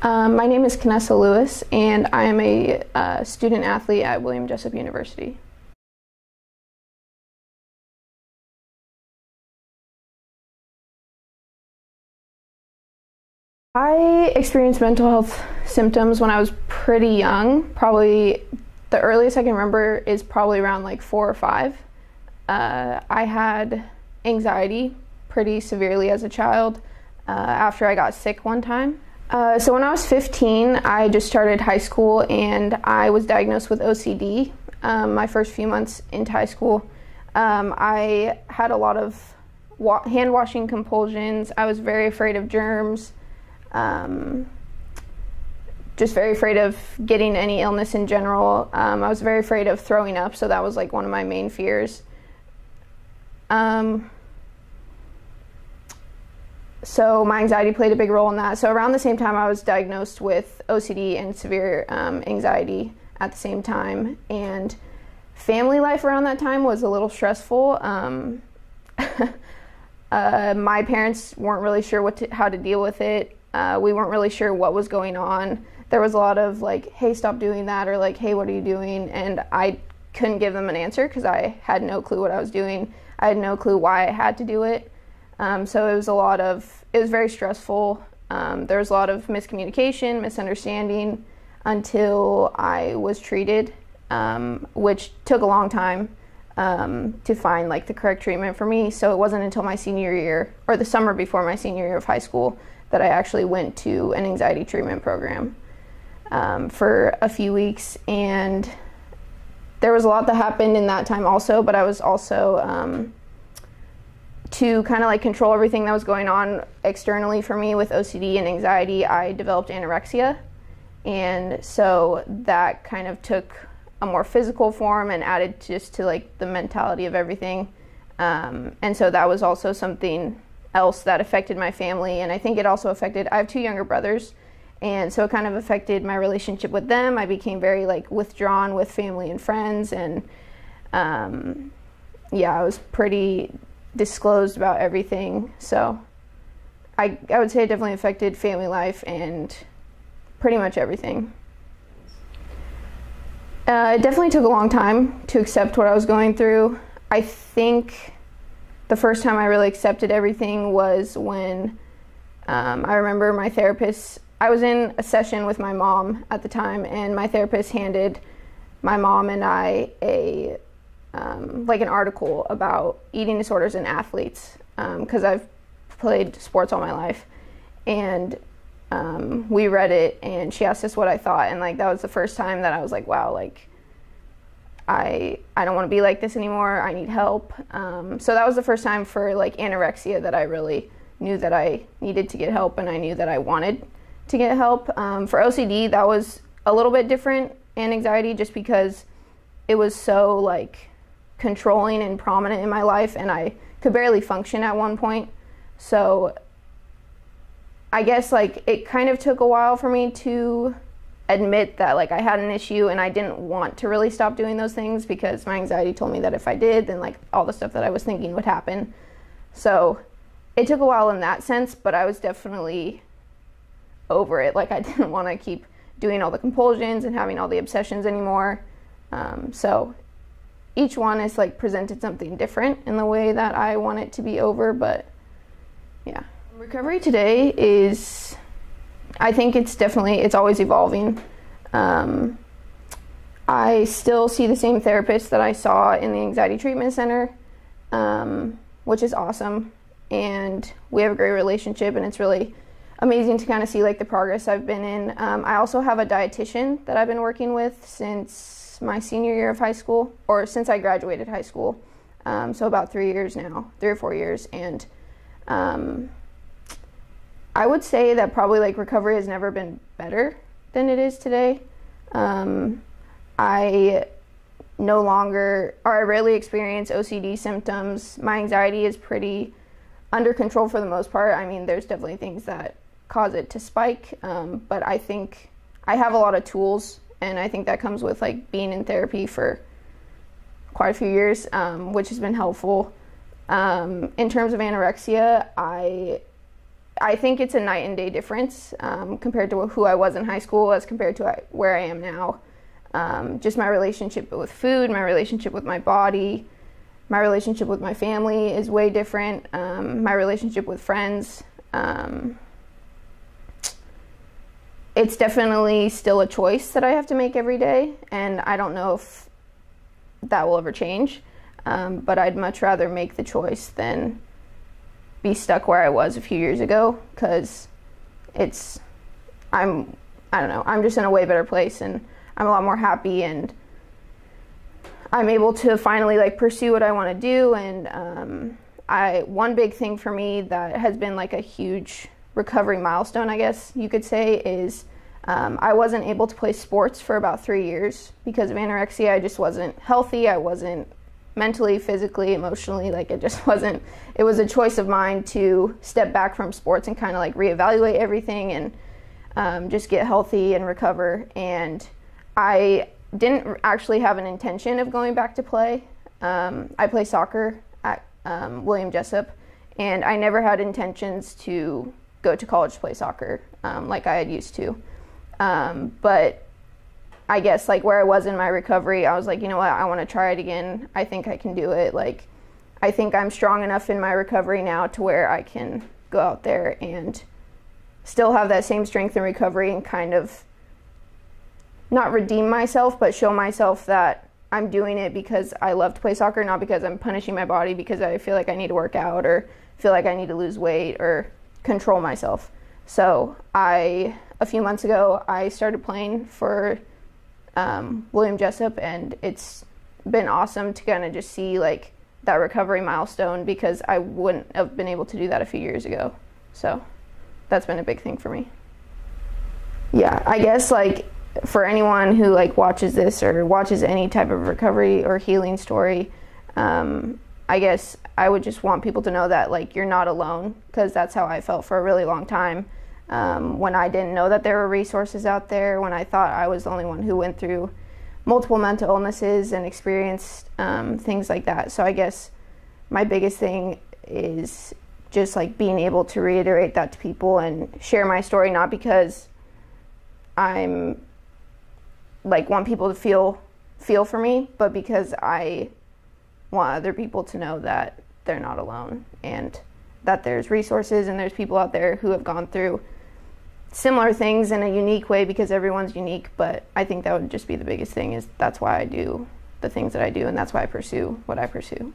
My name is Cannessa Lewis, and I am a student athlete at William Jessup University. I experienced mental health symptoms when I was pretty young. Probably the earliest I can remember is probably around like 4 or 5. I had anxiety pretty severely as a child after I got sick one time. So when I was 15, I just started high school and I was diagnosed with OCD my first few months into high school. I had a lot of hand washing compulsions. I was very afraid of germs. Just very afraid of getting any illness in general. I was very afraid of throwing up, so that was like one of my main fears. So my anxiety played a big role in that. So around the same time, I was diagnosed with OCD and severe anxiety at the same time. And family life around that time was a little stressful. My parents weren't really sure how to deal with it. We weren't really sure what was going on. There was a lot of like, hey, stop doing that, or like, hey, what are you doing? And I couldn't give them an answer because I had no clue what I was doing. I had no clue why I had to do it. So it was very stressful. There was a lot of miscommunication, misunderstanding until I was treated, which took a long time to find like the correct treatment for me. So it wasn't until my senior year, or the summer before my senior year of high school, that I actually went to an anxiety treatment program for a few weeks. And there was a lot that happened in that time also, but I was also to kind of like control everything that was going on externally for me with OCD and anxiety, I developed anorexia. And so that kind of took a more physical form and added just to like the mentality of everything. And so that was also something else that affected my family. And I think it also affected, I have 2 younger brothers. And so it kind of affected my relationship with them. I became very like withdrawn with family and friends. And yeah, I was pretty disclosed about everything. So I would say it definitely affected family life and pretty much everything. It definitely took a long time to accept what I was going through. I think the first time I really accepted everything was when I remember my therapist, I was in a session with my mom at the time, and my therapist handed my mom and I like an article about eating disorders in athletes, because I've played sports all my life. And we read it, and she asked us what I thought, and like that was the first time that I was like, wow, like I don't want to be like this anymore. I need help. So that was the first time for like anorexia that I really knew that I needed to get help, and I knew that I wanted to get help. For OCD, that was a little bit different, and anxiety, just because it was so like controlling and prominent in my life, and I could barely function at one point. So I guess like it kind of took a while for me to admit that like I had an issue, and I didn't want to really stop doing those things because my anxiety told me that if I did, then like all the stuff that I was thinking would happen. So it took a while in that sense, but I was definitely over it. Like I didn't want to keep doing all the compulsions and having all the obsessions anymore. So each one is like presented something different in the way that I want it to be over, but yeah. Recovery today is, I think it's always evolving. I still see the same therapist that I saw in the anxiety treatment center, which is awesome. And we have a great relationship, and it's really amazing to kind of see like the progress I've been in. I also have a dietitian that I've been working with since my senior year of high school, or since I graduated high school. So about 3 years now, 3 or 4 years. And I would say that probably like recovery has never been better than it is today. I rarely experience OCD symptoms. My anxiety is pretty under control for the most part. I mean, there's definitely things that cause it to spike, but I think I have a lot of tools, and I think that comes with like being in therapy for quite a few years, which has been helpful. In terms of anorexia, I think it's a night and day difference compared to who I was in high school as compared to where I am now. Just my relationship with food, my relationship with my body, my relationship with my family is way different. My relationship with friends, it's definitely still a choice that I have to make every day, and I don't know if that will ever change, but I'd much rather make the choice than be stuck where I was a few years ago, because I don't know, I'm just in a way better place, and I'm a lot more happy, and I'm able to finally like pursue what I want to do. And one big thing for me that has been like a huge recovery milestone, I guess you could say, is I wasn't able to play sports for about 3 years because of anorexia. I just wasn't healthy. I wasn't mentally, physically, emotionally, like it just wasn't. It was a choice of mine to step back from sports and kind of like reevaluate everything and just get healthy and recover. And I didn't actually have an intention of going back to play. I play soccer at William Jessup, and I never had intentions to go to college to play soccer like I had used to. But I guess like where I was in my recovery, I was like, you know what, I want to try it again. I think I can do it. Like, I think I'm strong enough in my recovery now to where I can go out there and still have that same strength in recovery and kind of not redeem myself, but show myself that I'm doing it because I love to play soccer, not because I'm punishing my body because I feel like I need to work out or feel like I need to lose weight or control myself. So a few months ago, I started playing for William Jessup, and it's been awesome to kind of just see like that recovery milestone, because I wouldn't have been able to do that a few years ago. So that's been a big thing for me. Yeah, I guess like for anyone who like watches this or watches any type of recovery or healing story, I guess I would just want people to know that like you're not alone, because that's how I felt for a really long time. When I didn't know that there were resources out there, when I thought I was the only one who went through multiple mental illnesses and experienced things like that. So I guess my biggest thing is just like being able to reiterate that to people and share my story, not because I'm like want people to feel for me, but because I want other people to know that they're not alone and that there's resources and there's people out there who have gone through similar things in a unique way, because everyone's unique. But I think that would just be the biggest thing, is that's why I do the things that I do, and that's why I pursue what I pursue.